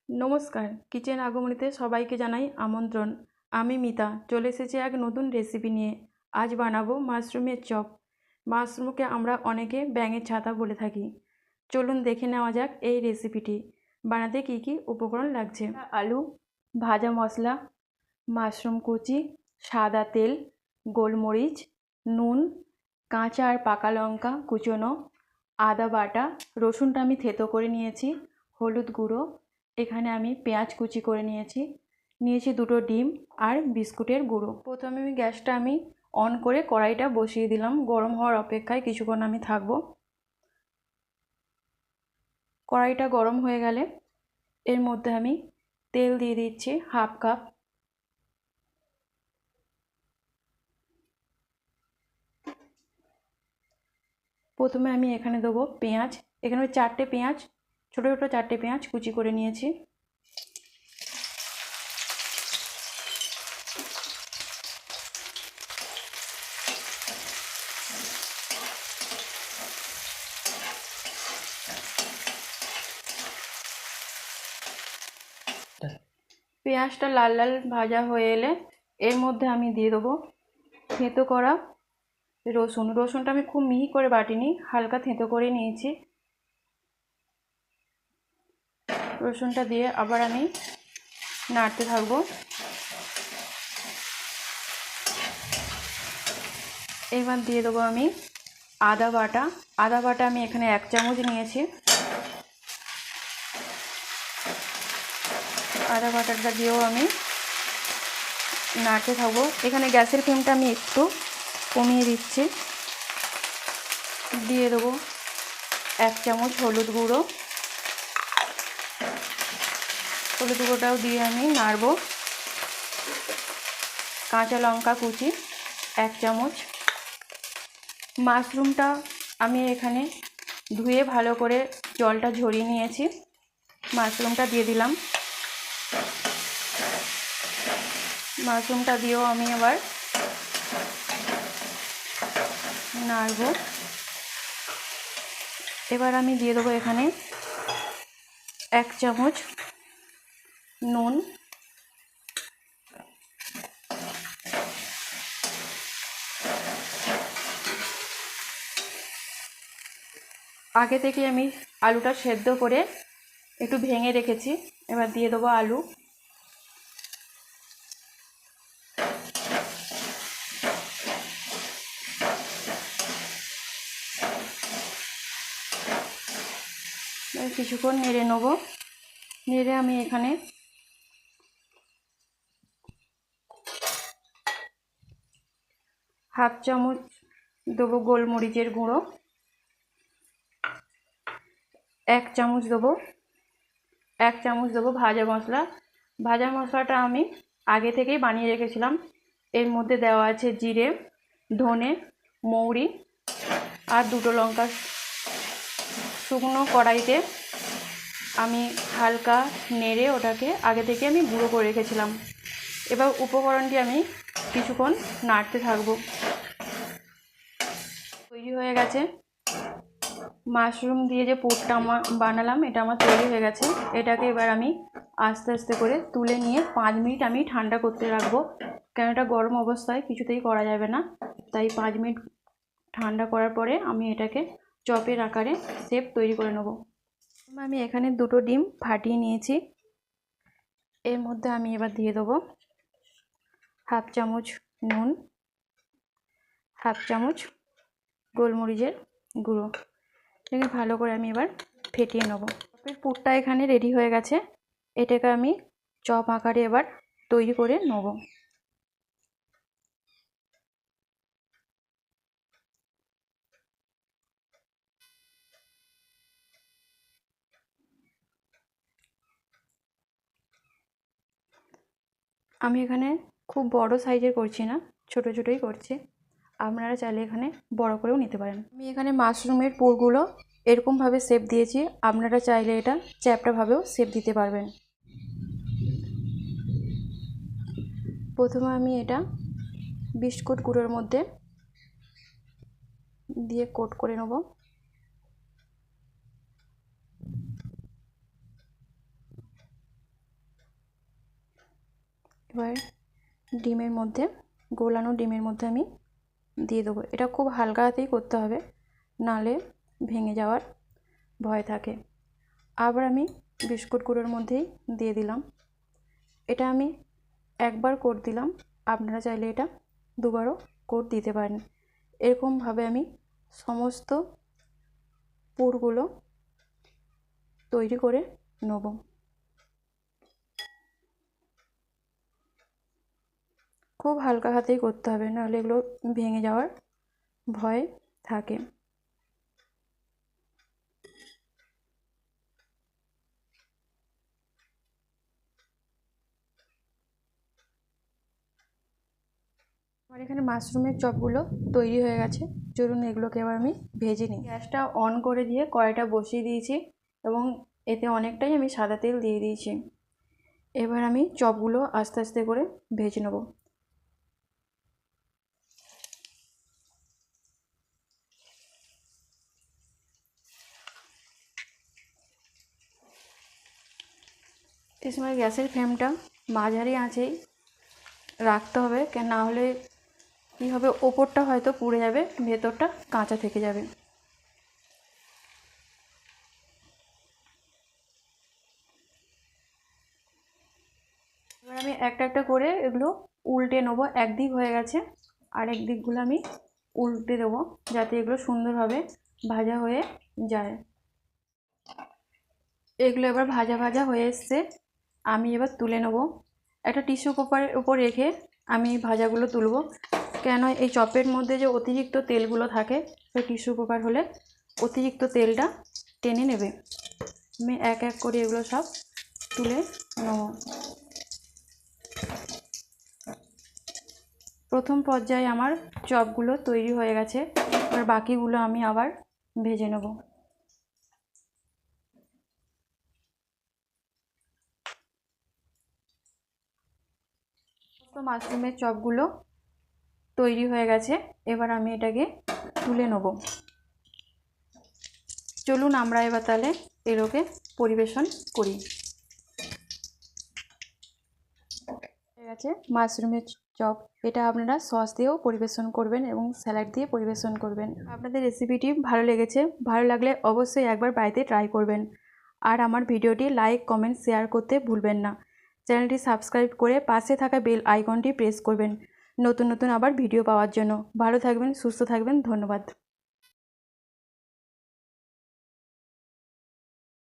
নমস্কার, কিচেন আগমনীতে সবাইকে জানাই আমন্ত্রণ। আমি মিতা চলে এসেছি এক নতুন রেসিপি নিয়ে। আজ বানাবো মাশরুমের চপ। মাশরুমকে আমরা অনেকে ব্যাঙের ছাতা বলে থাকি। চলুন দেখে নেওয়া যাক এই রেসিপিটি বানাতে কী কী উপকরণ লাগছে। আলু, ভাজা মশলা, মাশরুম কুচি, সাদা তেল, গোলমরিচ, নুন, কাঁচা আর পাকা লঙ্কা কুচোনো, আদা বাটা, রসুনটা আমি থেতো করে নিয়েছি, হলুদ গুঁড়ো, এখানে আমি পেঁয়াজ কুচি করে নিয়েছি দুটো ডিম আর বিস্কুটের গুঁড়ো। প্রথমে গ্যাসটা অন করে কড়াইটা বসিয়ে দিলাম। গরম হওয়ার অপেক্ষায় কিছুক্ষণ আমি থাকবো। কড়াইটা গরম হয়ে গেলে এর মধ্যে আমি তেল দিয়ে দিচ্ছি হাফ কাপ। প্রথমে আমি এখানে দেবো পেঁয়াজ। এখানে 4টে পেঁয়াজ, ছোটো ছোটো 4টে পেঁয়াজ কুচি করে নিয়েছি। পেঁয়াজটা লাল লাল ভাজা হয়ে এলে এর মধ্যে আমি দিয়ে দেবো থেঁতো করা রসুন। রসুনটা আমি খুব মিহি করে বাটিনি, হালকা থেঁতো করে নিয়েছি। রসুনটা দিয়ে আবার আমি নাড়তে থাকবো। এবার দিয়ে দেবো আমি আদা বাটা। আদা বাটা আমি এখানে 1 চামচ নিয়েছি। আদা বাটাটা দিয়েও আমি নাড়তে থাকবো। এখানে গ্যাসের ফ্লেমটা আমি একটু কমিয়ে দিচ্ছি। দিয়ে দেবো 1 চামচ হলুদ গুঁড়ো। হলুদ গুঁড়োটাও দিয়ে আমি নাড়বো। কাঁচা লঙ্কা কুচি 1 চামচ। মাশরুমটা আমি এখানে ধুয়ে ভালো করে জলটা ঝরিয়ে নিয়েছি। মাশরুমটা দিয়ে দিলাম। মাশরুমটা দিয়েও আমি আবার নাড়বো। এবার আমি দিয়ে দেবো এখানে 1 চামচ নুন, আগে থেকে আমি আলুটা সেদ্ধ করে একটু ভেঙে রেখেছি। এবার দিয়ে দেবো আলু। কিছুক্ষণ নেড়ে নেবো। নেড়ে আমি এখানে হাফ চামচ দেবো গোলমরিচের গুঁড়ো, 1 চামচ দেবো ভাজা মশলা। ভাজা মশলাটা আমি আগে থেকেই বানিয়ে রেখেছিলাম। এর মধ্যে দেওয়া আছে জিরে, ধনে, মৌরি আর 2টো লঙ্কা। শুকনো কড়াইতে আমি হালকা নেড়ে ওটাকে আগে থেকে আমি গুঁড়ো করে রেখেছিলাম। এবার উপকরণটি আমি কিছুক্ষণ নাড়তে থাকবো। তৈরি হয়ে গেছে মাশরুম দিয়ে যে পুরটা বানালাম, এটা আমার তৈরি হয়ে গেছে। এটাকে এবার আমি আস্তে আস্তে করে তুলে নিয়ে 5 মিনিট আমি ঠান্ডা করতে রাখবো। কেন এটা গরম অবস্থায় কিছুতেই করা যাবে না, তাই 5 মিনিট ঠান্ডা করার পরে আমি এটাকে চপের আকারে শেপ তৈরি করে নেব। আমি এখানে 2টো ডিম ফাটিয়ে নিয়েছি। এর মধ্যে আমি এবার দিয়ে দেবো হাফ চামচ নুন, হাফ চামচ গোলমরিচের গুঁড়ো। এটাকে ভালো করে আমি এবার ফেটিয়ে নেব। চপের পুরটা এখানে রেডি হয়ে গেছে। এটাকে আমি চপ আকারে এবার তৈরি করে নেব। আমি এখানে খুব বড় সাইজের করছি না, ছোট ছোটই করছি। আপনারা চাইলে এখানে বড় করেও নিতে পারেন। আমি এখানে মাশরুমের পুরগুলো এরকমভাবে শেপ দিয়েছি। আপনারা চাইলে এটা চ্যাপ্টাভাবেও শেপ দিতে পারবেন। প্রথমে আমি এটা বিস্কুট গুঁড়োর মধ্যে দিয়ে কোট করে নেব। এবার ডিমের মধ্যে, গোলানো ডিমের মধ্যে আমি দিয়ে দেবো। এটা খুব হালকা হাতেই করতে হবে, নাহলে ভেঙে যাওয়ার ভয় থাকে। আবার আমি বিস্কুট গুঁড়োর মধ্যেই দিয়ে দিলাম। এটা আমি একবার কোট দিলাম, আপনারা চাইলে এটা দুবারও কোট দিতে পারেন। এরকমভাবে আমি সমস্ত পুরগুলো তৈরি করে নেব। খুব হালকা হাতেই করতে হবে, নাহলে এগুলো ভেঙে যাওয়ার ভয় থাকে। আমার এখানে মাশরুমের চপগুলো তৈরি হয়ে গেছে। চলুন এগুলোকে এবার আমি ভেজে নিই। গ্যাসটা অন করে দিয়ে কড়াইটা বসিয়ে দিয়েছি এবং এতে অনেকটাই আমি সাদা তেল দিয়ে দিয়েছি। এবার আমি চপগুলো আস্তে আস্তে করে ভেজে নেব। এই সময় গ্যাসের ফ্লেমটা মাঝারি আঁচেই রাখতে হবে, কেন না হলে কী হবে, ওপরটা হয়তো পুড়ে যাবে, ভেতরটা কাঁচা থেকে যাবে। এবার আমি একটা একটা করে এগুলো উল্টে নেবো। একদিক হয়ে গেছে, আর এক দিকগুলো আমি উল্টে দেবো, যাতে এগুলো সুন্দরভাবে ভাজা হয়ে যায়। এগুলো এবার ভাজা ভাজা হয়ে এসছে, আমি এবার তুলে নেব। একটা টিস্যু পেপারের উপর রেখে আমি ভাজাগুলো তুলব, কেন এই চপের মধ্যে যে অতিরিক্ত তেলগুলো থাকে, সেই টিস্যু পেপার হলে অতিরিক্ত তেলটা টেনে নেবে। আমি এক এক করে এগুলো সব তুলে নেব। প্রথম পর্যায়ে আমার চপগুলো তৈরি হয়ে গেছে, এবার বাকিগুলো আমি আবার ভেজে নেব। তো মাশরুমের চপগুলো তৈরি হয়ে গেছে, এবার আমি এটাকে তুলে নেব। চলুন আমরা এবার তাহলে এগুলোকে পরিবেশন করি। হয়ে গেছে মাশরুমের চপ। এটা আপনারা সস দিয়েও পরিবেশন করবেন এবং স্যালাড দিয়ে পরিবেশন করবেন। আপনাদের রেসিপিটি ভালো লেগেছে, ভালো লাগলে অবশ্যই একবার বাড়িতে ট্রাই করবেন। আর আমার ভিডিওটি লাইক, কমেন্ট, শেয়ার করতে ভুলবেন না। চ্যানেলটি সাবস্ক্রাইব করে পাশে থাকা বেল আইকনটি প্রেস করবেন নতুন নতুন আবার ভিডিও পাওয়ার জন্য। ভালো থাকবেন, সুস্থ থাকবেন, ধন্যবাদ।